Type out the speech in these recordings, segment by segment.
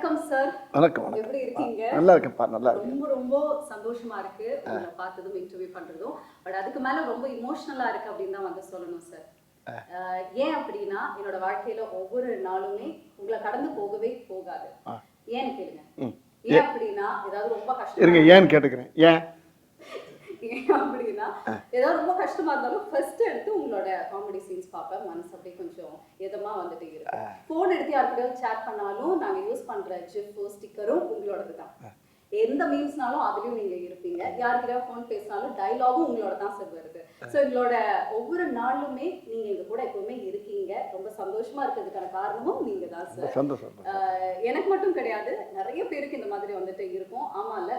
வணக்கம் சார். வணக்கம். எப்படி இருக்கீங்க? நல்லா இருக்கேன்ப்பா, நல்லா இருக்கேன். ரொம்ப ரொம்ப சந்தோஷமா இருக்கு உங்களை பார்த்ததும் இன்டர்வியூ பண்றதும். பட் அதுக்கு மேல ரொம்ப இமோஷனலா இருக்கு அப்படின்னு தான் வந்து சொல்லணும் சார். ஏன் அப்படின்னா என்னோட வாழ்க்கையில ஒவ்வொரு நாளுமே உங்களை கடந்து போகவே போகாது. ஏன்னு கேளுங்க. ஏன் அப்படின்னா ஏதாவது ரொம்ப கஷ்டம் இருங்க, ஏன்னு கேட்டுக்கிறேன். ஏன் அப்படின்னா ஏதாவது ரொம்ப கஷ்டமா இருந்தாலும் ஃபர்ஸ்ட் எடுத்து உங்களோட காமெடி சீன்ஸ் பார்ப்பேன். மனசு அப்படியே கொஞ்சம் இதமா வந்துட்டு இருக்கு. போன் எடுத்து யார் கூடயாவது சேட் பண்ணாலும் நாங்க யூஸ் பண்ற ஜிஃப் ஸ்டிக்கரும் உங்களோடது தான். எந்த மீம்ஸ்னாலும் அதுலயும் நீங்க இருப்பீங்க. யார்கிட்டயாவது போன் பேசினாலும் டயலாகும் உங்களோட தான் சார் வருது. ஸோ எங்களோட ஒவ்வொரு நாளுமே நீங்க எங்க கூட எப்பவுமே இருக்கீங்க. ரொம்ப சந்தோஷமா இருக்கிறதுக்கான காரணமும் நீங்க தான் சார். சந்தோஷம். எனக்கு மட்டும் கிடையாது, நிறைய பேருக்கு இந்த மாதிரி வந்துட்டு இருக்கும். ஆமால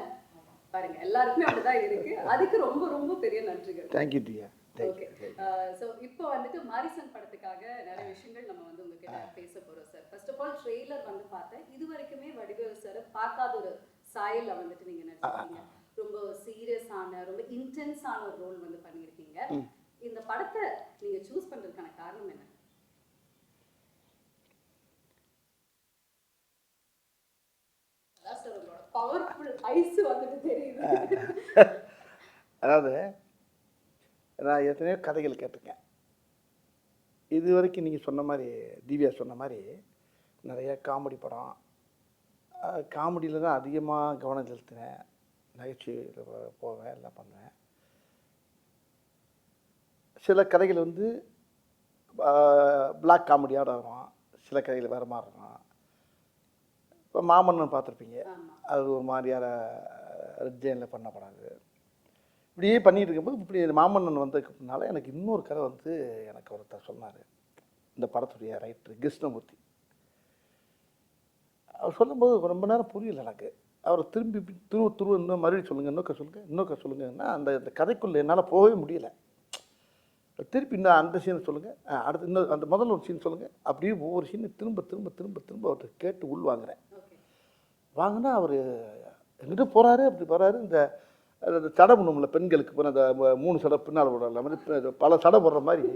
பாருங்க, எல்லாருக்குமே அப்படிதான் இருக்கு. அதுக்கு ரொம்ப ரொம்ப பெரிய நன்றிகள். தேங்க்யூ டியா. ஓகே. ஸோ இப்போ வந்துட்டு மாரிசன் படத்துக்காக நிறைய விஷயங்கள் நம்ம வந்து உங்ககிட்ட பேச போறோம் sir. First of all trailer வந்து பார்த்தேன். இது வரைக்குமே வடிவேல் சார் பார்க்காத ஒரு சாயல்ல வந்துட்டு நீங்க நடிச்சிருக்கீங்க. ரொம்ப சீரியஸான ரொம்ப இன்டென்ஸான ஒரு ரோல் வந்து பண்ணியிருக்கீங்க. இந்த படத்தை நீங்க சூஸ் பண்றதுக்கான காரணம் என்ன? அதான் சார் உங்களோட பவர்ஃபுல் ஐஸ் வந்துட்டு தெரியுது. அதாவது நான் எத்தனையோ கதைகள் கேட்டிருக்கேன். இது வரைக்கும் நீங்கள் சொன்ன மாதிரி, திவ்யா சொன்ன மாதிரி நிறைய காமெடி படம், காமெடியில் தான் அதிகமாக கவனம் செலுத்தினேன். நகைச்சுவையில் போவேன், எல்லாம் பண்ணுவேன். சில கதைகள் வந்து பிளாக் காமெடியோட வரும், சில கதைகள் வேறு மாதிரி இருக்கும். இப்போ மாமன்னன் பார்த்துருப்பீங்க, அது ஒரு மாதிரியான ரெட்ஜைனில் பண்ணப்படாது. இப்படியே பண்ணிகிட்டு இருக்கும்போது இப்படி மாமன்னன் வந்ததுக்குனால எனக்கு இன்னொரு கதை வந்து எனக்கு ஒருத்தர் சொன்னார். இந்த படத்துடைய ரைட்டர் கிருஷ்ணமூர்த்தி. அவர் சொல்லும்போது ரொம்ப நேரம் புரியல எனக்கு. அவர் திரும்பி இன்னும் மறுபடியும் சொல்லுங்கள், இன்னொக்க சொல்லுங்கன்னா அந்த கதைக்குள்ளே என்னால் போகவே முடியல. திருப்பி இன்னும் அந்த சீனை சொல்லுங்கள், அடுத்து இன்னும் அந்த முதல்ல ஒரு சீன் சொல்லுங்கள், அப்படியே ஒவ்வொரு சீனை திரும்ப அவர்கிட்ட கேட்டு உள்வாங்குறேன். வாங்கினா அவர் எங்கிட்ட போகிறாரு, அப்படி போகிறாரு. இந்த சடை பண்ணும்ல பெண்களுக்கு, இப்போ அந்த 3 சடை பின்னால் போடுற மாதிரி பல சடை போடுற மாதிரி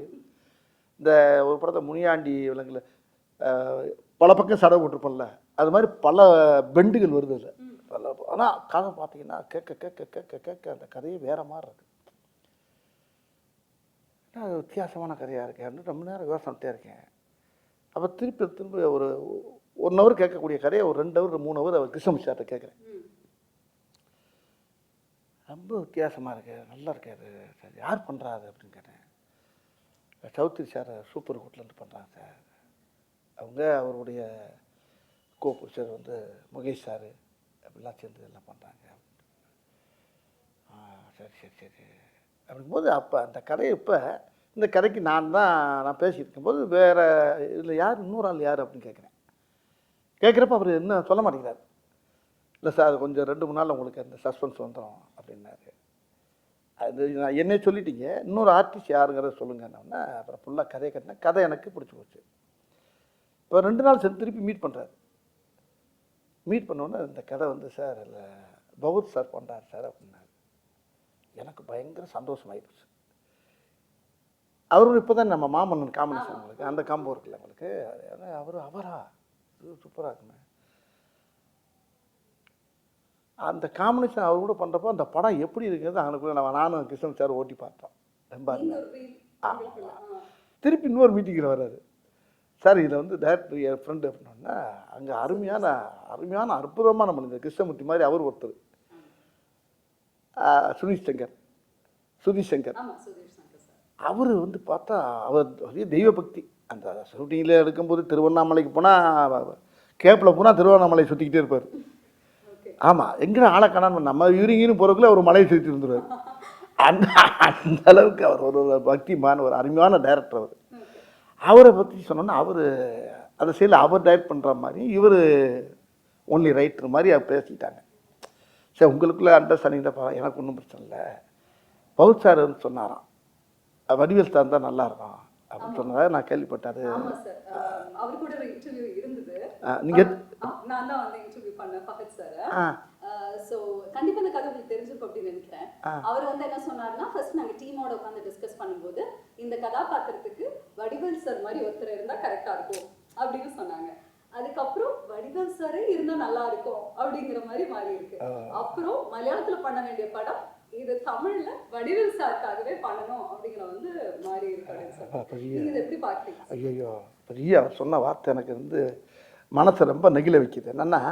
இந்த ஒரு படத்தை முனியாண்டி விலங்குல பல பக்கம் சடை போட்டிருப்போம்ல, அது மாதிரி பல பெண்டுகள் வருது இல்லை. ஆனால் கதை பார்த்தீங்கன்னா கேட்க அந்த கதையே வேறு மாதிரி இருக்குது. அது வித்தியாசமான கதையாக இருக்கேன். ரொம்ப நேரம் யோசனைட்டே இருக்கேன். அப்போ திரும்ப ஒரு 1 ஹவர் கேட்கக்கூடிய கதையை ஒரு 2 ஹவர் 3 ஹவர் அவர் கிருஷ்ணமூர்த்தி சார்கிட்ட கேட்குறேன். ரொம்ப வித்தியாசமாக இருக்கு, நல்லா இருக்காது சார், யார் பண்ணுறாரு அப்படின்னு கேட்டேன். சௌத்ரி சார் சூப்பர் கூட்டிலேருந்து பண்ணுறாங்க சார். அவருடைய கோபுருஷர் வந்து முகேஷ் சார் அப்படிலாம் சேர்ந்து எல்லாம் பண்ணுறாங்க. சரி அப்படிங்கும்போது அப்போ அந்த கதையை இந்த கதைக்கு நான் பேசிகிட்டு இருக்கும்போது வேறு இதில் யார் இன்னொரு ஆள் யார் அப்படின்னு கேட்குறப்ப அவர் இன்னும் சொல்ல மாட்டேங்கிறார். இல்லை சார் கொஞ்சம் 2-3 நாள் உங்களுக்கு அந்த சஸ்பென்ஸ் வந்துடும் அப்படின்னாரு. அது நான் என்னை சொல்லிட்டீங்க, இன்னொரு ஆர்டிஸ்ட் யாருங்கிறத சொல்லுங்கன்னா அப்புறம் ஃபுல்லாக கதையை கட்டினேன். கதை எனக்கு பிடிச்சி போச்சு. இப்போ 2 நாள் சேர்ந்து திருப்பி மீட் பண்ணுறாரு. மீட் பண்ணோன்னே இந்த கதை வந்து சார் இல்லை பகவத் சார் பண்ணுறாரு சார் அப்படின்னாரு. எனக்கு பயங்கர சந்தோஷமாயிடுச்சு. அவரும் இப்போ தான் நம்ம மாமன்னன் காம்பினேஷன் உங்களுக்கு அந்த காம்போ இருக்குல்ல உங்களுக்கு, அவரா சூப்பராக இருக்குமே. அந்த காம்பினேஷன் அவர் கூட பண்ணுறப்போ அந்த படம் எப்படி இருக்கிறது அவனுக்குள்ள நானும் கிருஷ்ணன் சார் ஓட்டி பார்த்தோம். ரொம்ப திருப்பி இன்னொரு மீட்டிங்கில் வர்றாரு. சார் இதில் வந்து டேரக்டர் என் ஃப்ரெண்டு அப்படின்னா அங்கே அருமையான அற்புதமான மனிதர் கிருஷ்ணமூர்த்தி மாதிரி அவர் ஒருத்தர், சுதீஷ் சங்கர். அவர் வந்து பார்த்தா அவர் பெரிய தெய்வ பக்தி. அந்த ஷூட்டிங்கில் எடுக்கும்போது திருவண்ணாமலைக்கு போனால் கேப்பில் போனால் திருவண்ணாமலை சுற்றிக்கிட்டே இருப்பார். ஆமாம், எங்கே ஆளை காணாமல் நம்ம யூரிங்கின்னு போகிறதுக்குள்ள அவர் மலையை சுற்றி இருந்துருவார். அந்த அளவுக்கு அவர் ஒரு பக்திமான ஒரு அருமையான டைரக்டர். அவரை பற்றி சொன்னோன்னா அவர் அந்த சைடில் அவர் டைரக்ட் பண்ணுற மாதிரி இவர் ஒன்லி ரைட்டர் மாதிரி அவர் பேசிக்கிட்டாங்க. சரி உங்களுக்குள்ளே அண்டர்ஸ்டாண்டிங் தான், எனக்கு ஒன்றும் பிரச்சனை இல்லை. பவுத் சார் வந்து சொன்னாராம் வடிவேல் சார் தான் நல்லா இருக்கும் அப்படின்னு சொன்னதாக நான் கேள்விப்பட்டாரு. நீங்கள் நான் தான் வந்து இன்டர்வியூ பண்ணேன் பகத் சார். சோ கண்டிப்பா இந்த கதை உங்களுக்கு தெரிஞ்சிருக்கும் அப்படின்னு நினைக்கிறேன். அவர் வந்து என்ன சொன்னாருன்னா, ஃபர்ஸ்ட் நாங்க டீமோட உட்கார்ந்து டிஸ்கஸ் பண்ணும்போது இந்த கதாபாத்திரத்துக்கு வடிவேல் சார் மாதிரி ஒருத்தர் இருந்தா கரெக்டா இருக்கும் அப்படின்னு சொன்னாங்க. அதுக்கப்புறம் வடிவேல் சாரே இருந்தா நல்லா இருக்கும் அப்படிங்கிற மாதிரி மாறி இருக்கு. அப்புறம் மலையாளத்துல பண்ண வேண்டிய படம் இது தமிழ்ல வடிவேல் சாருக்காகவே பண்ணணும் அப்படிங்கிற வந்து மாறி இருக்கு அப்படின்னு சொல்றாங்க. நீங்க இதை எப்படி பாக்குறீங்க? ஐயோ, பெரிய அவர் சொன்ன வார்த்தை எனக்கு வந்து மனசை ரொம்ப நெகிழ வைக்குது. என்னன்னா,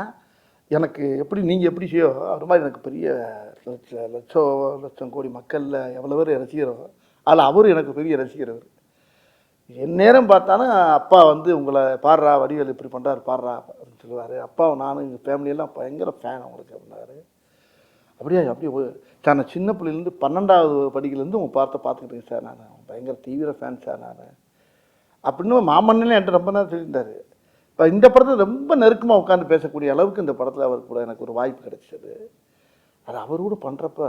எனக்கு எப்படி நீங்கள் எப்படி செய்யோ அது மாதிரி எனக்கு பெரிய லட்சம் கோடி மக்களில் எவ்வளோ பேர் ரசிக்கிறோ, அதில் அவர் எனக்கு பெரிய ரசிகர். அவர் எந்நேரம் பார்த்தாலும் அப்பா வந்து உங்களை பாடுறா வடிவேல் இப்படி பண்ணுறாரு பாடுறா அப்படின்னு சொல்லுவார். அப்பாவை நானும் எங்கள் ஃபேமிலியெல்லாம் பயங்கர ஃபேன் அவங்களுக்கு அப்படின்னாரு. அப்படியே சார் நான் சின்ன பிள்ளைலேருந்து 12வது படிக்கிலேருந்து உங்கள் பார்த்துக்கிட்டேங்க சார், நான் பயங்கர தீவிர ஃபேன் சார் நான் அப்படின்னு மாமன்னே என்கிட்ட ரொம்ப நேரம் சொல்லியிருந்தார். இப்போ இந்த படத்தில் ரொம்ப நெருக்கமாக உட்காந்து பேசக்கூடிய அளவுக்கு இந்த படத்தில் அவருக்கு கூட எனக்கு ஒரு வாய்ப்பு கிடைச்சது. அது அவர் கூட பண்ணுறப்ப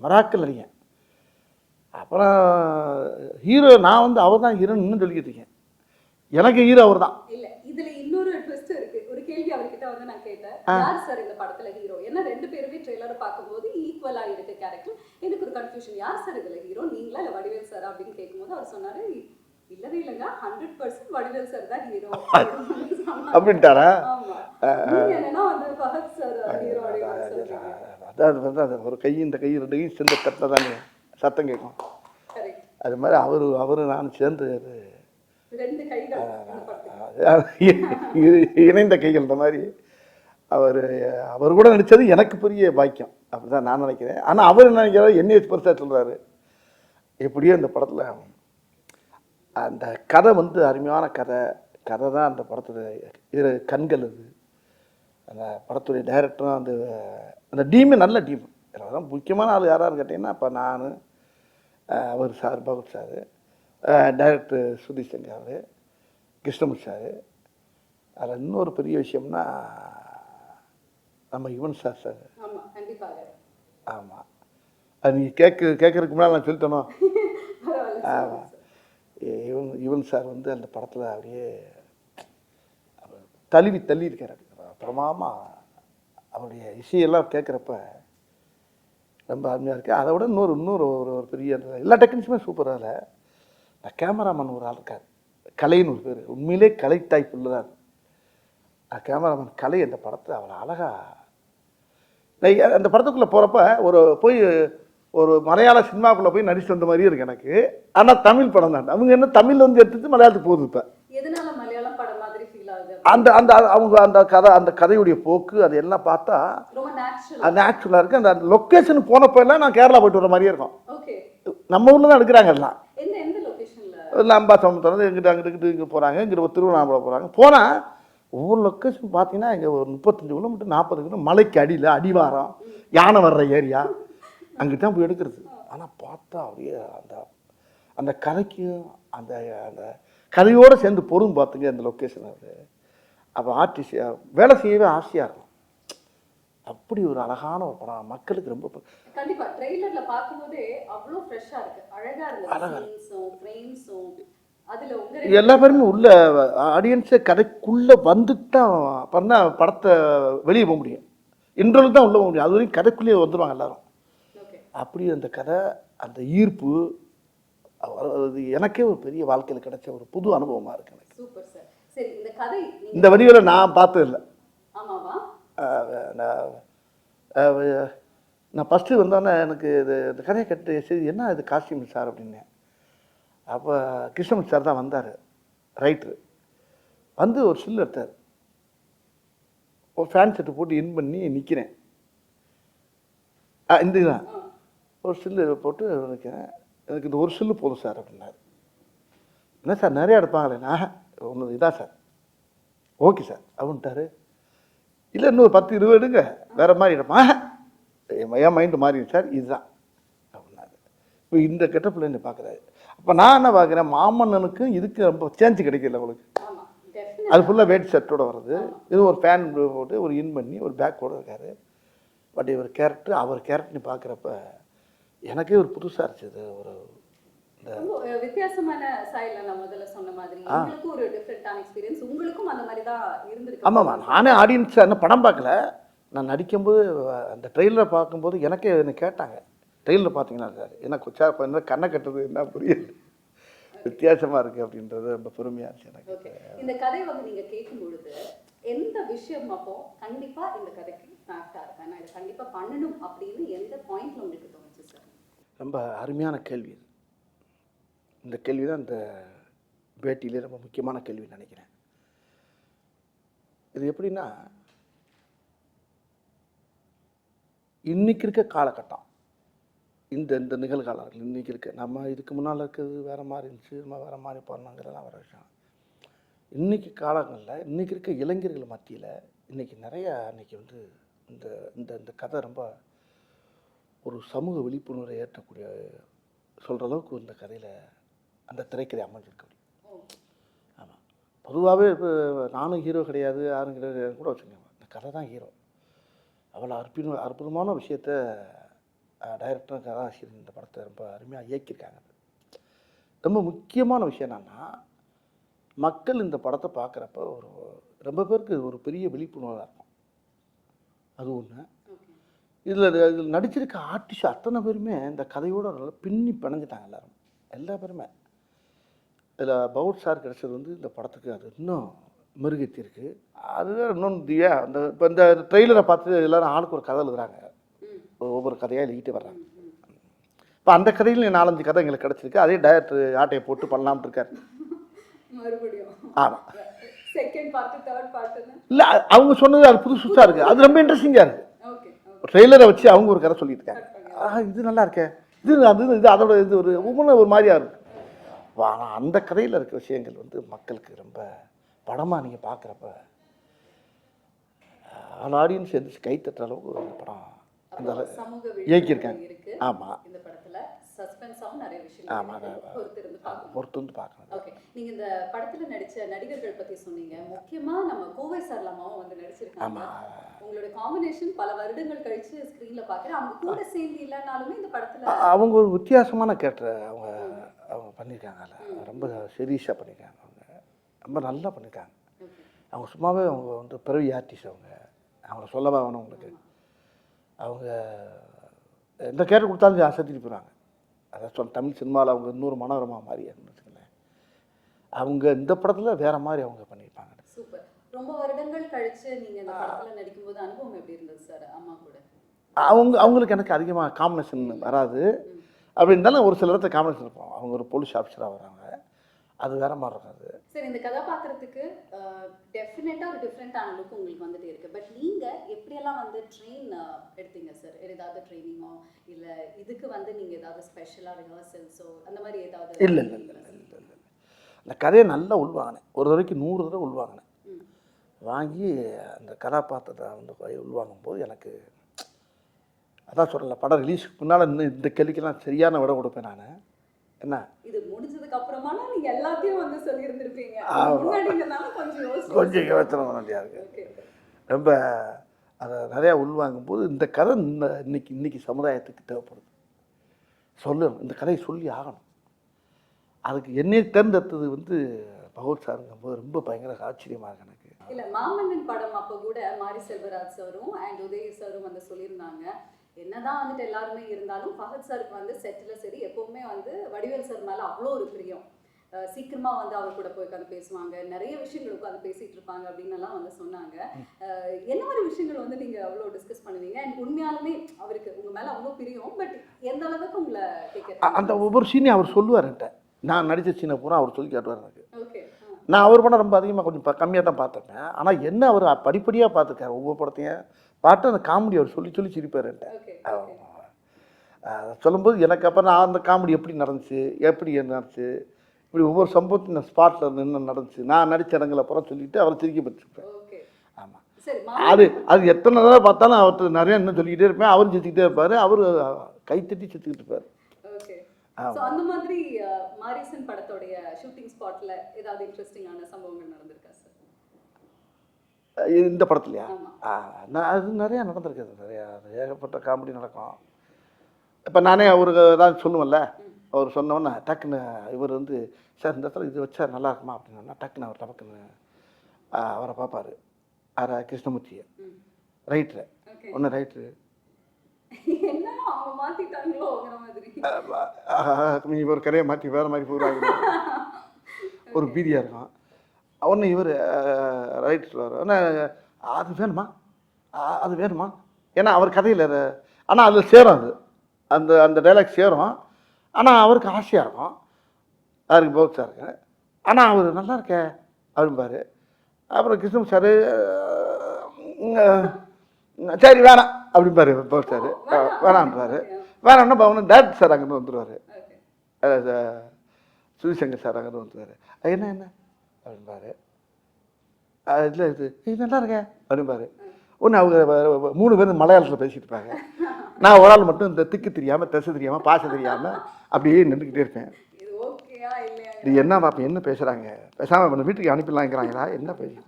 மராக்கல் அறியேன். அப்புறம் ஹீரோ நான் வந்து அவர் தான் ஹீரோன்னு இன்னும் சொல்லிக்கிட்டு இருக்கேன். எனக்கு ஹீரோ அவர் தான். இல்ல இதுல இன்னொரு ட்விஸ்ட் இருக்கு. ஒரு கேள்வி அவர்கிட்ட வந்து நான் கேட்டேன், யார் சார் இந்த படத்துல ஹீரோ? ஏன்னா ரெண்டு பேருமே ட்ரெய்லரை பார்க்கும்போது ஈக்குவலா இருக்கு கேரக்டர். எனக்கு ஒரு கன்ஃபியூஷன், யார் சார் இதுல ஹீரோ, நீங்களா இல்ல வடிவேல் சார் அப்படின்னு கேட்கும்போது அவர் சொன்னாரு, இல்லவே இல்லைங்க 100% வடிவேல் சார் தான் ஹீரோ அப்படின்ட்டாரா? ஆமா. என்னன்னா வந்து ஃபஹத் சார் ஹீரோ அப்படின்னு சொல்றாங்க. அதாவது ஒரு கை இந்த கை ரெண்டு கை சேர்ந்த தட்டில் தானே சத்தம் கேட்கும். அது மாதிரி அவரு நான் சேர்ந்து இணைந்த கைகள் இந்த மாதிரி அவர் கூட நடித்தது எனக்கு பெரிய பாக்கியம் அப்படிதான் நான் நினைக்கிறேன். ஆனால் அவர் என்ன நினைக்கிறாரு, என்னைய பெருசாக சொல்கிறாரு. எப்படியோ இந்த படத்தில் அந்த கதை வந்து அருமையான கதை தான் அந்த படத்துடைய கண்கள். அது அந்த படத்துடைய டைரக்டரும் அந்த டீமே நல்ல டீம். அதெல்லாம் முக்கியமான ஆள் யாரான்னு கேட்டிங்கன்னா அப்போ நான், அவர் sir Bhagat sir, director Sudheesh Shankar அவர், கிருஷ்ணமூர்த்தி சார். அதில் இன்னொரு பெரிய விஷயம்னா நம்ம யுவன் சார். ஆமாம், அது நீங்கள் கேட்கறதுக்கு முன்னால் நான் சொல்லிட்டேனோ. ஆமாம், யுவன் சார் வந்து அந்த படத்தில் அப்படியே தள்ளி இருக்கார். அப்புறமா அவருடைய இசையெல்லாம் கேட்குறப்ப ரொம்ப அருமையாக இருக்குது. அதை விட இன்னொரு ஒரு பெரிய எல்லா டெக்னிக்ஸுமே சூப்பராக இல்லை. இந்த கேமராமேன் ஒரு ஆள் இருக்கார், கலைன்னு ஒரு பேர். உண்மையிலே கலை டைப் தான் கேமராமேன் கலை. அந்த படத்தை அவ்வளோ அழகாக அந்த படத்துக்குள்ளே போகிறப்ப ஒரு மலையாள சினிமாக்குள்ளே போய் நடிச்சு வந்த மாதிரியே இருக்குது எனக்கு. ஆனால் தமிழ் படம் தான். அவங்க என்ன தமிழ் வந்து எடுத்துட்டு மலையாளத்துக்கு போகுது. இப்போ அந்த கதையுடைய போக்கு அது எல்லாம் பார்த்தா நேச்சுரலாக இருக்குது. அந்த லொக்கேஷனுக்கு போனப்போ எல்லாம் நான் கேரளா போயிட்டு வர மாதிரியே இருக்கும். நம்ம ஊரில் தான் எடுக்கிறாங்க எல்லாம். லம்பா சமுத்திரம் அங்கிட்டு இங்கே போகிறாங்க, இங்கே திருவண்ணாமலை போகிறாங்க. போனால் ஒவ்வொரு லொக்கேஷன் பார்த்தீங்கன்னா இங்கே ஒரு 35 கிலோமீட்டர் 40 கிலோமீட்டர் மலைக்கு அடியில் அடிவாரம் யானை வர்ற ஏரியா அங்கிட்ட தான் போய் எடுக்கிறது. ஆனால் பார்த்தா அப்படியே அந்த கதைக்கும் அந்த கதையோடு சேர்ந்து பொருள் பார்த்துங்க அந்த லொக்கேஷன். அது அப்போ ஆர்டிஸ்ட் வேலை செய்யவே ஆசையாக இருக்கும். அப்படி ஒரு அழகான ஒரு படம், மக்களுக்கு ரொம்ப கண்டிப்பா ட்ரெய்லர்ல பாக்கும்போதே அவ்வளோ ஃப்ரெஷ்ஷா இருக்கு, அழகா இருக்கு. சீன்ஸும் ஃப்ரேம்ஸும் அதுல உங்க எல்லா பேருமே உள்ள ஆடியன்ஸே கதைக்குள்ள வந்துட்டா பண்ணா படத்தை வெளியே போக முடியும். இன்ட்ரோலுக்கு தான் உள்ள போக முடியும். அது வரைக்கும் கதைக்குள்ளேயே வந்துடுவாங்க எல்லாரும். அப்படி அந்த கதை அந்த ஈர்ப்பு அது எனக்கே ஒரு பெரிய வாழ்க்கையில் கிடைச்ச ஒரு புது அனுபவமாக இருக்கு எனக்கு. Super sir. சரி, இந்த கதை இந்த வடிவில் நான் பார்த்தது இல்லை. ஆமாவா? நான் ஃபஸ்ட்டு வந்தோன்னே எனக்கு இந்த கதையை கட்டு சரி என்ன இது காஸ்டியூம் சார் அப்படின்னேன். அப்போ கிருஷ்ணமூர்த்தி சார் தான் வந்தார், ரைட்ரு. வந்து ஒரு சில்லு எடுத்தார். ஒரு ஃபேன் செட்டு போட்டு இன் பண்ணி நிற்கிறேன். இந்த இதுதான் ஒரு சில்லு போட்டு நிற்கிறேன். எனக்கு இந்த ஒரு சில்லு போதும் சார் அப்படின்னாரு. என்ன சார் நிறையா எடுப்பாங்களேண்ணா? ஒன்று இதான் சார். ஓகே சார் அப்படின்ட்டாரு. இல்லை இன்னும் 10-20 எடுங்க, வேறு மாதிரி எடுப்பா. என் மைண்டு மாறிடுச்சு சார், இதுதான் அப்படின்னாரு. இப்போ இந்த கெட்டப்பில் என்ன பார்க்குறாரு. அப்போ நான் என்ன பார்க்குறேன், மாமன்னனுக்கு இதுக்கு ரொம்ப சேஞ்சு கிடைக்கல உங்களுக்கு. அது ஃபுல்லாக வெயிட் ஷர்ட்டோடு வருது. இது ஒரு ஃபேன் போட்டு ஒரு இன் பண்ணி ஒரு பேக்கோடு இருக்கார். பட் இவர் கேரக்டர் அவர் கேரக்டர்னு பார்க்குறப்ப எனக்கே ஒரு புதுசாக இருந்துச்சு. ஒரு வித்தியாசமான ஸ்டைல்ல நான் முதல்ல சொன்ன மாதிரி உங்களுக்கு ஒரு டிஃபரண்டான எக்ஸ்பீரியன்ஸ், உங்களுக்கும் அந்த மாதிரி தான் இருந்திருக்கு. ஆமாம்மா, நானே ஆடியன்ஸ் என்ன படம் பார்க்கல, நான் நடிக்கும்போது அந்த ட்ரெயிலரை பார்க்கும்போது எனக்கே என்ன கேட்டாங்க, ட்ரெயிலர் பார்த்தீங்கன்னா சார் என்ன கொச்சா என்ன கண்ணை கட்டுறது என்ன புரியல. வித்தியாசமாக இருக்குது அப்படின்றது ரொம்ப பெருமையாக இருந்துச்சு எனக்கு. ஓகே, இந்த கதை வந்து நீங்க கேட்கும் பொழுது எந்த விஷயம் அப்போ கண்டிப்பா இந்த கதைக்கு நான் ஆக்டா இருக்கேன், நான் இதை கண்டிப்பா பண்ணணும் அப்படின்னு எந்த பாயிண்ட்ல உங்களுக்கு தோணுச்சு சார்? ரொம்ப அருமையான கேள்வி இது. இந்த கேள்வி தான் இந்த பேட்டியிலே ரொம்ப முக்கியமான கேள்வின்னு நினைக்கிறேன். இது எப்படின்னா, இன்னைக்கு இருக்க காலகட்டம், இந்த இந்த நிகழ்காலங்கள் இன்றைக்கி இருக்க, நம்ம இதுக்கு முன்னால் இருக்கிறது வேறு மாதிரி இருந்துச்சு, நம்ம வேறு மாதிரி பண்ணோங்கிறதெல்லாம் வேறு விஷயம். இன்றைக்கி காலங்களில் இன்றைக்கி இருக்க இளைஞர்கள் மத்தியில் இன்றைக்கி நிறையா இன்றைக்கி வந்து இந்த இந்த இந்த கதை ரொம்ப ஒரு சமூக விழிப்புணர்வை ஏற்றக்கூடிய சொல்கிற அளவுக்கு இந்த கதையில் அந்த திரைக்கதை அமைஞ்சிருக்கு. ஆமாம், பொதுவாகவே இப்போ நானும் ஹீரோ கிடையாது, யாரும் கிடையாது கூட வச்சுக்கோங்க, இந்த கதை தான் ஹீரோ. அவ்வளோ அற்புதமான விஷயத்த டைரக்டரும் கதாசிரியர் இந்த படத்தை ரொம்ப அருமையாக இயக்கியிருக்காங்க. ரொம்ப முக்கியமான விஷயம் என்னென்னா, மக்கள் இந்த படத்தை பார்க்குறப்ப ஒரு ரொம்ப பேருக்கு ஒரு பெரிய விழிப்புணர்வாக இருக்கும். அது ஒன்று. இதில் நடிச்சிருக்க ஆர்டிஸ்ட் அத்தனை பேருமே இந்த கதையோடு நல்லா பின்னி பிணைஞ்சிட்டாங்க. எல்லா பேருமே. இதில் பவுட் சார் கிடச்சது வந்து இந்த படத்துக்கு அது இன்னும் மெருகேற்றிருக்கு. அதுதான் இன்னொன்று அந்த இப்போ இந்த ட்ரெய்லரை பார்த்து எல்லோரும் ஆளுக்கு ஒரு கதை எழுதுறாங்க, ஒவ்வொரு கதையாக எழுதிட்டு வர்றாங்க. இப்போ அந்த கதையில் 4-5 கதை எங்களுக்கு கிடச்சிருக்கு. அதே டைரக்டர் ஆட்டையை போட்டு பண்ணலாம்னு இருக்காரு. ஆமாம், இல்லை அவங்க சொன்னது அது புதுசு புதுசாக இருக்குது, அது ரொம்ப இன்ட்ரெஸ்டிங்காக இருக்குது. ட்ரெய்லரை வச்சு அவங்க ஒரு கதை சொல்லிட்டு இருக்காங்க, இது நல்லா இருக்கே, இது அது இது அதோட இது ஒரு ஒவ்வொன்றும் ஒரு மாதிரியாக இருக்குது. ஆனால் அந்த கதையில் இருக்க விஷயங்கள் வந்து மக்களுக்கு ரொம்ப படமாக நீங்கள் பார்க்குறப்ப ஆல் ஆடியன்ஸ் எந்திரிச்சு கை தட்டுற அளவுக்கு அந்த படம் அந்த இயக்கியிருக்காங்க. ஆமாம், இந்த படத்துல சஸ்பென்ஸாவும் நிறைய விஷயங்கள் பொறுத்து வந்து பார்க்கணும். ஓகே, நீங்க இந்த படத்துல நடிச்ச நடிகர்கள் பத்தி சொன்னீங்க, முக்கியமா நம்ம கோவை சரளமாவும் வந்து நடிச்சிருக்காங்க. உங்களோட காம்பினேஷன் பல வருடங்கள் கழிச்சு ஸ்கிரீன்ல பார்க்குறேன். அவங்க கூட சேர்ந்து இல்லைனாலுமே இந்த படத்துல அவங்க ஒரு வித்தியாசமான கேரக்டர் அவங்க அவங்க பண்ணியிருக்காங்க. ரொம்ப சீரியஸாக பண்ணியிருக்காங்க. அவங்க ரொம்ப நல்லா பண்ணியிருக்காங்க. அவங்க சும்மாவே அவங்க வந்து பிறவி ஆர்டிஸ்ட். அவங்கள சொல்லவா வேணும் உங்களுக்கு. அவங்க எந்த கேரக்டர் கொடுத்தாலும் அசத்திட்டு போகிறாங்க. அதான் தமிழ் சினிமாவில் அவங்க இன்னொரு மனோரமா மாதிரி இருந்துச்சுங்களேன். அவங்க இந்த படத்தில் வேற மாதிரி அவங்க பண்ணியிருப்பாங்க. சூப்பர். ரொம்ப வருடங்கள் கழிச்சு நீங்கள் இந்த படத்தில் நடிக்கும்போது அனுபவம் எப்படி இருந்தது சார் அம்மா கூட? அவங்களுக்கு எனக்கு அதிகமாக காம்பினேஷன் வராது. அப்படி இருந்தாலும் ஒரு சில இடத்துல காம்பினேஷன் இருக்கும். அவங்க ஒரு போலீஸ் ஆஃபீஸராக வராங்க, அது வேற மாதிரி இருக்காது. சரி, இந்த கதாபாத்திரத்துக்கு டெஃபினட்டாக ஒரு டிஃப்ரெண்ட்டான லுக் உங்களுக்கு வந்துட்டு இருக்கு. பட் நீங்கள் எப்படியெல்லாம் வந்து ட்ரெயின் எடுத்தீங்க சார்? ஏதாவது ட்ரைனிங்கோ இல்லை இதுக்கு வந்து நீங்கள் ஏதாவது ஸ்பெஷலாக ரிஹர்சல்ஸோ அந்த மாதிரி ஏதாவது? இல்லை இல்லை இல்லை இல்லை இல்லை அந்த கதையை நல்லா உள்வாங்கினேன். ஒரு தடவைக்கு 100 தடவை உள்வாங்கினேன். வாங்கி அந்த கதாபாத்திரத்தை வந்து உள்வாங்கும் போது எனக்கு அதான் சொல்லலை, படம் ரிலீஸுக்கு முன்னால் இன்னும் இந்த கேள்விக்கெல்லாம் சரியான விட கொடுப்பேன் நான். என்ன இது முடிஞ்சதுக்கு அப்புறமா நீங்க எல்லாத்தையும் வந்து சொல்லியிருந்திருப்பீங்க. கொஞ்சம் யோசனை பண்ண வேண்டியதாக இருக்கு. ரொம்ப அதை நிறையா உள்வாங்கும் போது இந்த கதை இன்னைக்கு சமுதாயத்துக்கு தேவைப்படுது. சொல்லணும், இந்த கதையை சொல்லி ஆகணும். அதுக்கு என்னையை தேர்ந்தெடுத்தது வந்து பகவத் சாருங்கும் போது ரொம்ப பயங்கர ஆச்சரியமாக இருக்கு எனக்கு. இல்லை, மாமன்னன் படம் அப்போ கூட மாரி செல்வராஜ் சாரும் அண்ட் உதய சாரும் வந்து சொல்லியிருந்தாங்க, என்னதான் வந்துட்டு எல்லாருமே இருந்தாலும் ஃபஹத் சாருக்கு வந்து செட்டில் சரி எப்பவுமே வந்து வடிவேல் சார் மேலே அவ்வளோ ஒரு பிரியம். சீக்கிரமாக வந்து அவர் கூட போய் உட்காந்து பேசுவாங்க, நிறைய விஷயங்கள் உட்காந்து பேசிகிட்டு இருப்பாங்க அப்படின்னு எல்லாம் வந்து சொன்னாங்க. என்ன மாதிரி விஷயங்கள் வந்து நீங்கள் அவ்வளோ டிஸ்கஸ் பண்ணுவீங்க? அண்ட் உண்மையாலுமே அவருக்கு உங்கள் மேலே அவ்வளோ பிரியம், பட் எந்த அளவுக்கு உங்களை கேட்க அந்த ஒவ்வொரு சீனையும் அவர் சொல்லுவார் என்கிட்ட. நான் நடித்த சீனை பூரா அவர் சொல்லி காட்டுவார் எனக்கு. ஓகே, நான் அவர் படம் ரொம்ப அதிகமாக கொஞ்சம் கம்மியாக தான் பார்த்துருப்பேன். ஆனால் என்ன அவர் படிப்படியாக பார்த்துருக்காரு. ஒவ்வொரு படத்தையும் பார்த்து அந்த காமெடி அவர் சொல்லி சொல்லி சிரிப்பார் என்கிட்ட. சொல்லும்போது எனக்கு அப்புறம் நான் அந்த காமெடி எப்படி நடந்துச்சு, எப்படி நடந்துச்சு, இப்படி ஒவ்வொரு சம்பவத்தையும் நான் ஸ்பாட்டில் என்ன நடந்துச்சு, நான் நடித்த இடங்களை அப்புறம் சொல்லிவிட்டு அவரை சிரிக்க பற்றிருப்பேன். ஆமாம், அது எத்தனை தடவை பார்த்தாலும் அவர்கிட்ட நிறையா இன்னும் சொல்லிக்கிட்டே இருப்பேன். அவரும் சிரிச்சுக்கிட்டே இருப்பார், அவர் கைத்தட்டி சிரிச்சுக்கிட்டு இருப்பார். அந்த மாதிரி மாரிசன் படத்தோடைய ஷூட்டிங் ஸ்பாட்ல ஏதாவது இன்ட்ரெஸ்டிங்கான சம்பவங்கள் நடந்திருக்கா சார்? இந்த படத்துலையா? அது நிறையா நடந்திருக்குது. நிறையா ஏகப்பட்ட காமெடி நடக்கும். இப்போ நானே அவருக்கு ஏதாவது சொல்லுவேன்ல, அவர் சொன்னோன்னே டக்குன்னு இவர் வந்து சார் இந்த இடத்துல இது வச்சா நல்லா இருக்குமா அப்படின்னா டக்குன்னு அவர் டக்குன்னு அவரை பார்ப்பார். கிருஷ்ணமூர்த்தியை ரைட்ரு ஒன்று ரைட்ரு நீ ஒரு கரையை மாற்றி வேறு மாதிரி போடுவாங்க. ஒரு பீதியாக இருக்கும். ஒன்று இவர் ரைட் சொல்லுவார், ஆனால் அது வேணுமா, அது வேணுமா, ஏன்னா அவர் கதையில் ஆனால் அதில் சேரும், அது அந்த அந்த டைலாக் சேரும். ஆனால் அவருக்கு ஆசையாக இருக்கும், அவருக்கு பௌத் சாருக்கு. ஆனால் அவர் நல்லா இருக்கே அப்படிம்பாரு. அப்புறம் கிருஷ்ணன் சார் சரி வேணாம் அப்படிம்பாரு பௌத் சார். வேணான்றாரு. வேணாம்னா பவன் டேரக்டர் சார் அங்கேருந்து வந்துடுவார், சுதிசங்கர் சார் அங்கேருந்து வந்துடுவார். என்ன என்ன அப்படின்பாரு. இல்லை இது நல்லா இருக்கே அப்படிம்பாரு. ஒன்று அவங்க 3 பேரும் மலையாளத்தில் பேசிகிட்டு இருப்பாங்க. நான் ஒரு ஆள் மட்டும் இந்த திக்கு தெரியாமல், திசை தெரியாமல், பாசை தெரியாமல் அப்படியே நின்றுக்கிட்டே இருப்பேன். இது என்ன பார்ப்பேன், என்ன பேசுகிறாங்க, பேசாமல் வீட்டுக்கு அனுப்பிடலாங்கிறாங்களா, என்ன பேசி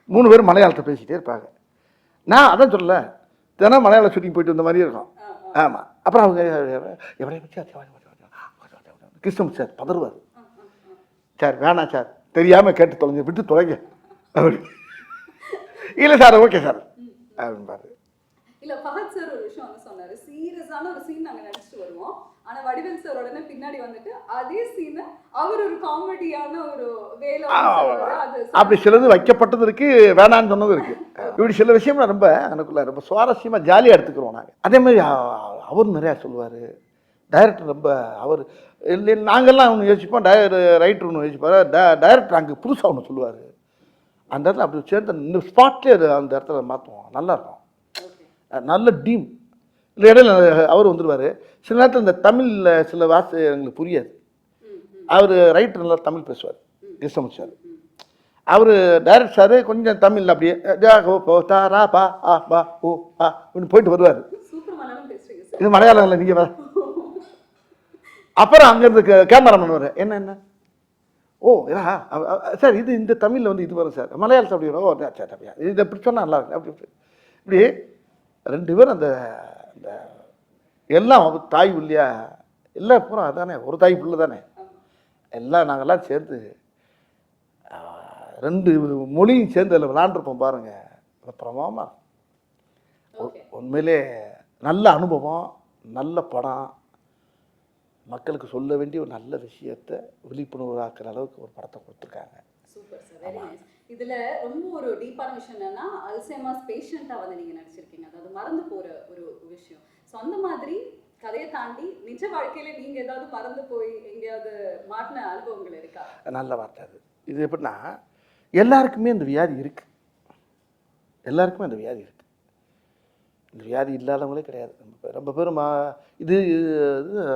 3 பேரும் மலையாளத்தை பேசிகிட்டே இருப்பாங்க. நான் அதான் சொல்லலை, தினம் மலையாள ஷூட்டிங் போயிட்டு வந்த மாதிரி இருக்கும். ஆமாம். அப்புறம் அவங்க எவரைய வச்சு கிருஷ்ணன் சார் பதறுவார். சார் வேணாம் சார், தெரியாமல் கேட்டு தொலைங்க, விட்டு தொலைங்க அப்படி. இல்லை சார் ஓகே சார் அப்படின்பாரு. இல்ல ஃபஹத் சார் ஒரு விஷயம் வந்து சொன்னாரு, சீரியஸான ஒரு சீன் நாங்க நடிச்சிட்டு வருவோம், ஆனா வடிவேல் சார் உடனே பின்னாடி வந்துட்டு அதே சீனை அவர் ஒரு காமெடியான ஒரு வேலை அப்படி சிலது வைக்கப்பட்டது இருக்கு, வேணான்னு சொன்னது இருக்கு. இப்படி சில விஷயம் ரொம்ப எனக்குள்ள ரொம்ப சுவாரஸ்யமா ஜாலியாக எடுத்துக்கிறோம் நாங்கள். அதே மாதிரி அவர் நிறையா சொல்லுவார். டைரக்டர் ரொம்ப அவர் இல்லை, நாங்கள்லாம் ஒன்று யோசிப்போம், ரைட்டர் ஒன்று யோசிப்பார், டைரக்டர் அங்கே புதுசாக ஒன்று சொல்லுவார். அந்த இடத்துல அப்படி சேர்ந்து இந்த ஸ்பாட்லேயே அந்த இடத்துல மாற்றுவோம், நல்லாயிருக்கும், நல்ல டீம். இல்லை இடையில அவர் வந்துடுவார். சில நேரத்தில் இந்த தமிழில் சில வார்த்தை எங்களுக்கு புரியாது. அவர் ரைட்டர் நல்லா தமிழ் பேசுவார், கிருஷ்ணன் சார். அவர் டைரக்டர் சார் கொஞ்சம் தமிழில் அப்படியே தாரா பா ஆ பா ஓ ஆ அப்படின்னு போயிட்டு வருவார். இது மலையாளம் இல்லை, நீங்கள் அப்புறம் அங்கேருந்து கேமராமேன் வருவார், என்ன என்ன ஓ இதா சார், இது இந்த தமிழில் வந்து இது வரும் சார், மலையாளத்தில் அப்படி வரும், ஓ சார் அப்படியா, இது இப்படி சொன்னால் நல்லா இருக்கு அப்படி இப்படி 2 பேரும் அந்த அந்த எல்லாம் தாய் இல்லையா, எல்லாம் பூரா அதானே, ஒரு தாய் பிள்ளை தானே, எல்லாம் நாங்கள்லாம் சேர்ந்து 2 மொழியும் சேர்ந்து அதில் விளாண்டுருப்போம் பாருங்க. பிரமாமா உண்மையிலே நல்ல அனுபவம், நல்ல படம், மக்களுக்கு சொல்ல வேண்டிய ஒரு நல்ல விஷயத்தை விழிப்புணர்வு ஆக்குற அளவுக்கு ஒரு படத்தை கொடுத்துருக்காங்க. Super sir, very nice. இதுல ரொம்ப ஒரு டீப்பான விஷயம் என்னன்னா, அல்சைமர்ஸ் பேஷண்டா வந்து நீங்க நடிச்சிருக்கீங்க, அதாவது மறந்து போற ஒரு விஷயம். ஸோ அந்த மாதிரி கதையை தாண்டி நிஜ வாழ்க்கையில நீங்க ஏதாவது மறந்து போய் எங்கேயாவது மாட்டின அனுபவங்கள் இருக்கா? நல்ல வார்த்தை அது. இது எப்படின்னா, எல்லாருக்குமே இந்த வியாதி இருக்கு, எல்லாருக்குமே அந்த வியாதி இருக்கு. இந்த வியாதி இல்லாதவங்களே கிடையாது. ரொம்ப பேரும் இது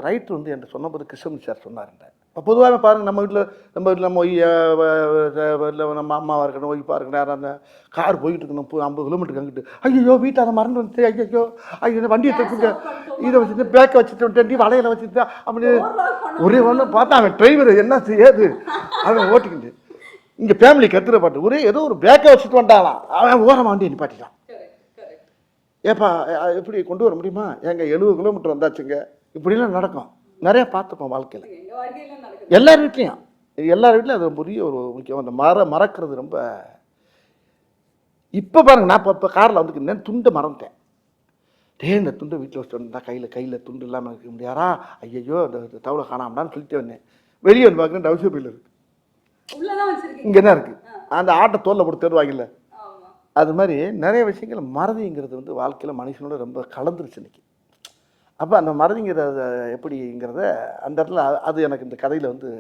ரைட்டு வந்து என்கிட்ட சொன்னபோது கிருஷ்ணன் சார் சொன்னாருங்க. இப்போ பொதுவாகவே பாருங்கள், நம்ம வீட்டில் நம்ம இல்லை நம்ம அம்மாவாக இருக்கணும், ஒய்ஃபாக இருக்கணும், யாரும் அந்த கார் போயிட்டு இருக்கணும் 50 கிலோமீட்டருக்கு அங்கிட்டு, ஐயோ வீட்டில் அதை மறந்து வந்துட்டு, ஐயோ ஐயோ வண்டியை தூக்குங்க, இதை வச்சுட்டு பேக்கை வச்சுட்டு வலையில் வச்சுட்டு அப்படி ஒரே ஒன்று பார்த்தா அவன் டிரைவர் என்ன செய்யாது அவன் ஓட்டிக்கிட்டு இங்கே ஃபேமிலி கத்துற பாட்டு ஒரே ஏதோ ஒரு பேக்கை வச்சுட்டு வந்தாலாம், அவன் ஓரமாக வண்டியை நிப்பாட்டிட்டான். ஏப்பா எப்படி கொண்டு வர முடியுமா, எங்க 70 கிலோமீட்டர் வந்தாச்சுங்க, இப்படிலாம் நடக்கும். நிறைய பார்த்துப்போம் வாழ்க்கையில், எல்லார் வீட்லேயும் அது பெரிய ஒரு முக்கியம். அந்த மறக்கிறது ரொம்ப. இப்போ பாருங்க, நான் இப்போ காரில் வந்துருக்கேன், துண்டை மறந்துட்டேன். இந்த துண்டை வீட்டில் வச்சுட்டு வந்தா கையில் துண்டு இல்லாமல் இருக்க முடியாரா, ஐயோ அந்த தவளை காணாமடான்னு சொல்லிட்டு வந்தேன். வெளியே வந்து பார்க்குறேன், டவுசர் பையில் இருக்கு, இங்கே என்ன இருக்குது, அந்த ஆட்டை தோலில் போட்டு தருவாங்கல்ல, அது மாதிரி நிறைய விஷயங்கள் மறதிங்கிறது வந்து வாழ்க்கையில் மனுஷனோட ரொம்ப கலந்துருச்சு இன்னைக்கு. அப்போ அந்த மறதிங்கிறத எப்படிங்கிறத அந்த இடத்துல அது எனக்கு இந்த கதையில் வந்து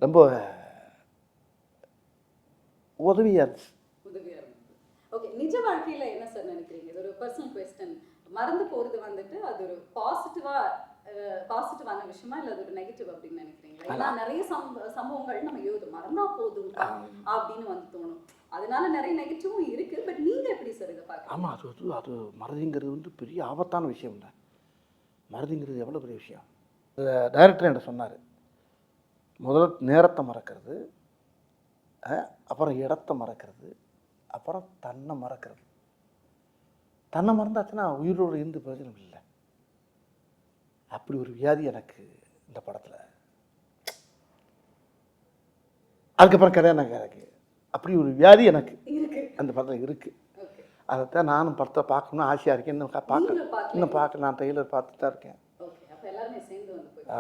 ரொம்ப உதவியாக இருந்துச்சு. ஓகே, நிஜ வாழ்க்கையில் என்ன சார் நினைக்கிறீங்க? இது ஒரு பர்சனல் குவெஸ்டன். மறந்து போகிறது வந்துட்டு அது ஒரு பாசிட்டிவான விஷயமா இல்லை அது ஒரு நெகட்டிவ் அப்படின்னு நினைக்கிறீங்களா? ஏன்னா நிறைய சம்பவங்கள் நம்ம மறந்தா போதும் அப்படின்னு வந்து தோணும், அதனால நிறைய நெகட்டிவும் இருக்கு. பட் நீங்க எப்படி சார் இதை பார்க்க? ஆமாம், அது மறதிங்கிறது வந்து பெரிய ஆபத்தான விஷயம் இல்லை. மறதிங்கிறது எவ்வளோ பெரிய விஷயம். டைரக்டர் என்ன சொன்னார், முதல்ல நேரத்தை மறக்கிறது, அப்புறம் இடத்த மறக்கிறது, அப்புறம் தன்னை மறக்கிறது. தன்னை மறந்தாச்சுன்னா உயிரோடு இருந்து பிரயோஜனம் இல்லை. அப்படி ஒரு வியாதி எனக்கு இந்த படத்தில். அதுக்கப்புறம் கதையான எனக்கு அப்படி ஒரு வியாதி எனக்கு அந்த படத்தில் இருக்குது. அதைத்தான் நானும் படத்தை பார்க்கணும்னு ஆசையாக இருக்கேன். இன்னும் பார்க்கல, நான் ட்ரெய்லர் பார்த்துட்டு தான் இருக்கேன்.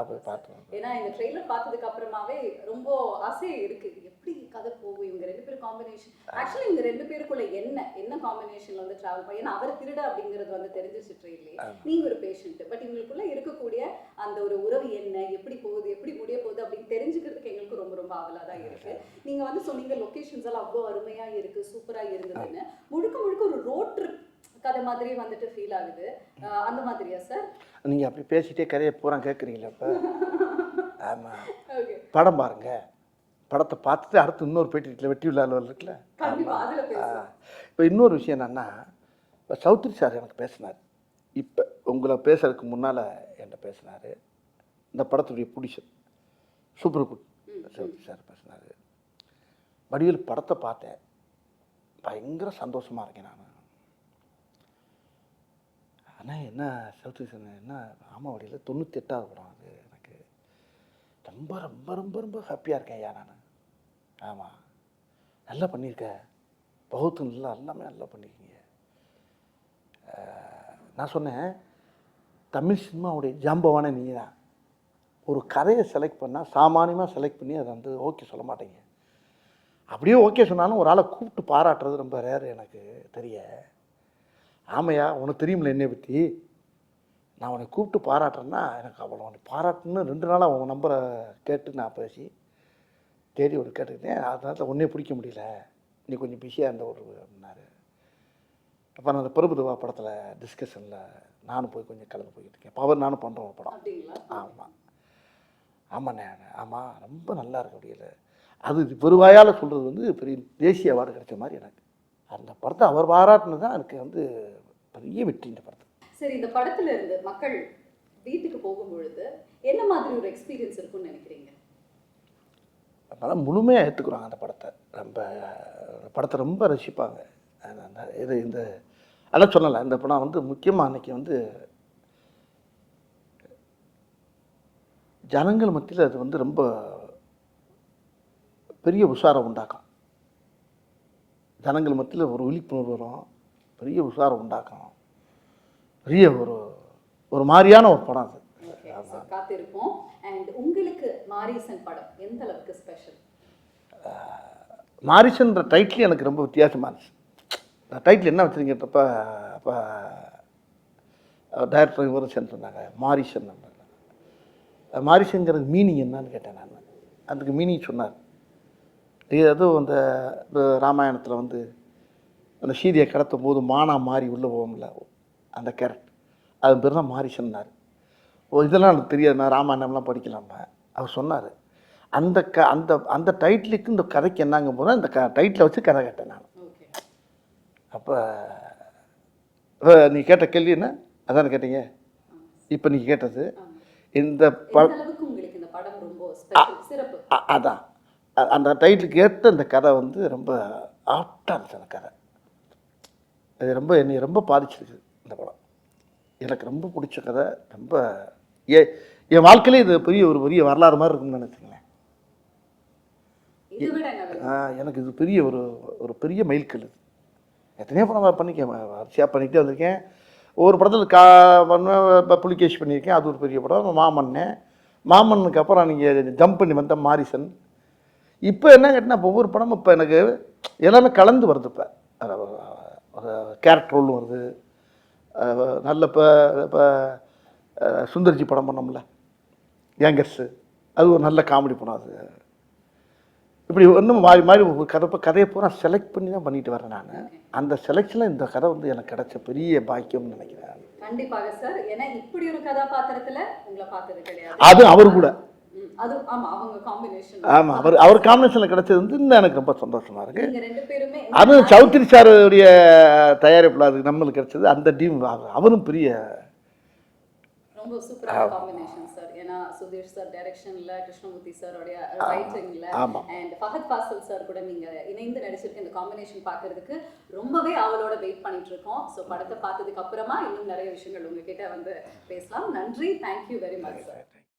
போய் பார்த்தோம். ஏன்னா இந்த ட்ரெய்லர் பார்த்ததுக்கு அப்புறமாவே ரொம்ப ஆசையே இருக்கு, எப்படி கதை போகும் இவங்க ரெண்டு பேரும் காம்பினேஷன். ஆக்சுவலி இவங்க ரெண்டு பேருக்குள்ள என்ன காம்பினேஷன்ல வந்து டிராவல் பண்ணி, ஏன்னா அவர் திருட அப்படிங்கிறது வந்து தெரிஞ்சிச்சு ட்ரெயிலே, நீங்க ஒரு பேஷண்ட், பட் இவங்களுக்குள்ள இருக்கக்கூடிய அந்த ஒரு உறவு என்ன, எப்படி போகுது, எப்படி முடிய போகுது அப்படின்னு தெரிஞ்சுக்கிறதுக்கு எங்களுக்கு ரொம்ப ரொம்ப ஆவலா தான் இருக்கு. நீங்க வந்து சொன்னீங்க லொகேஷன்ஸ் எல்லாம் அவ்வளோ அருமையா இருக்கு, சூப்பரா இருந்ததுன்னு. முழுக்க முழுக்க ஒரு ரோட் ட்ரிப் கதை மாதிரி வந்துட்டு ஃபீல் ஆகுது, அந்த மாதிரியா சார்? நீங்கள் அப்படி பேசிட்டே கதையை பூரா கேட்குறீங்களா இப்போ? ஆமாம், படம் பாருங்க, படத்தை பார்த்துட்டு அடுத்து இன்னொரு பேட்டியில் வெட்டி விழாவில் இருக்குல்ல. இப்போ இன்னொரு விஷயம் என்னன்னா, இப்போ சௌத்ரி சார் எனக்கு பேசினார், இப்போ உங்களை பேசுறதுக்கு முன்னால் என்கிட்ட பேசினார். இந்த படத்துடைய producer super good Chowdary sir பேசினார். வடிவேல் படத்தை பார்த்தேன், பயங்கர சந்தோஷமாக இருக்கேன் நான். ஆனால் என்ன சௌத்ரி சார் என்ன, ஆமாம் வடிவேல் 98வது படம் அது, எனக்கு ரொம்ப ரொம்ப ரொம்ப ரொம்ப ஹாப்பியாக இருக்கேன் ஐயா நான். ஆமாம், நல்லா பண்ணியிருக்கேன், பகுத்து நல்லா எல்லாமே நல்லா பண்ணியிருக்கீங்க. நான் சொன்னேன், தமிழ் சினிமாவுடைய ஜாம்பவானே நீங்கள் தான். ஒரு கதையை செலக்ட் பண்ணால் சாமானியமாக செலக்ட் பண்ணி அதை வந்து ஓகே சொல்ல மாட்டீங்க. அப்படியே ஓகே சொன்னாலும் ஒரு ஆளை கூப்பிட்டு பாராட்டுறது ரொம்ப ரேர் எனக்கு தெரிய. ஆமையா, உனக்கு தெரியுமில்ல என்னை பற்றி, நான் உன்னை கூப்பிட்டு பாராட்டுறேன்னா எனக்கு அவ்வளோ உன்னை பாராட்டுன்னு 2 நாளாக உன் நம்பரை கேட்டு நான் பேசி தேடி ஒரு கேட்டுக்கிட்டேன். அதனால உன்னே பிடிக்க முடியல, நீ கொஞ்சம் பிஸியாக இருந்த ஒரு அப்படின்னாரு. அப்போ நான் அந்த பிரபுதேவா படத்தில் டிஸ்கஷனில் நானும் போய் கொஞ்சம் கலந்து போய்கிட்டு இருக்கேன். இப்போ அவர் நானும் பண்ணுறோம் ஒரு படம். ஆமாம் ஆமாண்ணே, ஆமாம் ரொம்ப நல்லா இருக்கு அப்படியில. அது பெருவாயால் சொல்கிறது வந்து பெரிய தேசிய அவார்டு கிடைச்ச மாதிரி எனக்கு. அந்த படத்தை அவர் பாராட்டினது தான் எனக்கு வந்து பெரிய வெற்றி இந்த படத்தை. சரி, இந்த படத்துல இருந்து மக்கள் வீட்டுக்கு போகும் பொழுது என்ன மாதிரி ஒரு எக்ஸ்பீரியன்ஸ் இருக்கும்னு நினைக்கிறீங்க? அதனால் முழுமையாக ஏற்றுக்குறாங்க அந்த படத்தை, ரொம்ப படத்தை ரொம்ப ரசிப்பாங்க. இது இந்த அதான் சொன்னல, இந்த படம் வந்து முக்கியமாக அன்றைக்கி வந்து ஜனங்கள் மத்தியில் அது வந்து ரொம்ப பெரிய உஷாரம் உண்டாக்கும். ஜனங்கள் மத்தியில் ஒரு விழிப்புணர்வு வரும், பெரிய உஷாரம் உண்டாக்கும், பெரிய ஒரு மாதிரியான ஒரு படம் அது. காத்திருப்போம். அண்ட் உங்களுக்கு மாரிசன் படம் எந்த அளவுக்கு ஸ்பெஷல்? மாரிசன்ற டைட்டில் எனக்கு ரொம்ப வித்தியாசமாக இருந்துச்சு. டைட்டில் என்ன வச்சுருங்கன்றப்ப அப்போ டைரக்டர் இவரும் சேர்ந்து சொன்னாங்க மாரிசன். மாரிசன்கிறது மீனிங் என்னன்னு கேட்டேன் நான். அதுக்கு மீனிங் சொன்னார். அதுவும் அந்த ராமாயணத்தில் வந்து அந்த சீதையை கடத்தும் போது மானா மாறி உள்ளே போகும்ல, அந்த கேரக்டர், அது பேர் தான் மாரிசன்னார். இதெல்லாம் எனக்கு தெரியாது, நான் ராமாயணம்லாம் படிக்கலாமா. அவர் சொன்னார் அந்த அந்த அந்த டைட்டிலுக்கு இந்த கதைக்கு என்னங்க போனால் இந்த டைட்டிலை வச்சு கதை கேட்டேன் நான். அப்போ நீ கேட்ட கேள்வி என்ன அதானே கேட்டீங்க? இப்போ நீங்கள் கேட்டது இந்த அதான் அந்த டைட்டிலுக்கு ஏற்ற இந்த கதை வந்து ரொம்ப ஆப்டாக இருந்துச்சு. அந்த கதை அது ரொம்ப என்னை ரொம்ப பாதிச்சிருக்கு இந்த படம். எனக்கு ரொம்ப பிடிச்ச கதை. ரொம்ப என் வாழ்க்கையிலே இது பெரிய வரலாறு மாதிரி இருக்குன்னு நினச்சிங்களேன். எனக்கு இது பெரிய ஒரு பெரிய மைல்கல். இது எத்தனையோ படம் பண்ணிக்கேன், வரிசையாக பண்ணிக்கிட்டே வந்திருக்கேன். ஒவ்வொரு படத்தில் புலிகேஷ் பண்ணியிருக்கேன், அது ஒரு பெரிய படம். மாமன்னுக்கு அப்புறம் நீங்கள் ஜம்ப் பண்ணி வந்த மாரிசன். இப்போ என்ன கேட்டினா ஒவ்வொரு படமும் இப்போ எனக்கு எல்லாமே கலந்து வருது. இப்போ ஒரு கேரக்டர் ரோல் வருது. நல்ல இப்போ சுந்தர்ஜி படம் பண்ணோம்ல யங்கர்ஸு, அது ஒரு நல்ல காமெடி படம். அது இப்படி ஒன்றும் மாறி ஒரு கதையை பூரா செலக்ட் பண்ணி தான் பண்ணிட்டு வரேன் நான். அந்த செலக்ஷனில் இந்த கதை வந்து எனக்கு கிடைச்ச பெரிய பாக்கியம்னு நினைக்கிறேன். கண்டிப்பாக சார். ஏன்னா இப்படி ஒரு கதாபாத்திரத்துல உங்களை பார்த்தது கிடையாது. அது அவர் கூட அது அவங்க காம்பினேஷன். ஆமாம், அவர் காம்பினேஷனில் கிடைச்சது வந்து இன்னும் எனக்கு ரொம்ப சந்தோஷமாக இருக்குது. நீங்க ரெண்டு பேருமே அதுவும் சௌத்ரி சாருடைய தயாரிப்பில் அது நம்மளுக்கு கிடைச்சது. அந்த டீம் அவரும் பெரிய ரொம்ப சூப்பரான காம்பினேஷன் சார். ஏன்னா சுதீஷ் சார் டைரக்ஷன்ல, கிருஷ்ணமூர்த்தி சாரோட ரைட்டிங்ல, அண்ட் ஃபஹத் ஃபாசில் சார் கூட நீங்க இணைந்து நடிச்சிருக்க இந்த காம்பினேஷன் பார்க்கறதுக்கு ரொம்பவே ஆவலோட வெயிட் பண்ணிட்டு இருக்கோம். ஸோ படத்தை பார்த்ததுக்கு அப்புறமா இன்னும் நிறைய விஷயங்கள் உங்ககிட்ட வந்து பேசலாம். நன்றி, தேங்க்யூ வெரி மச் சார்.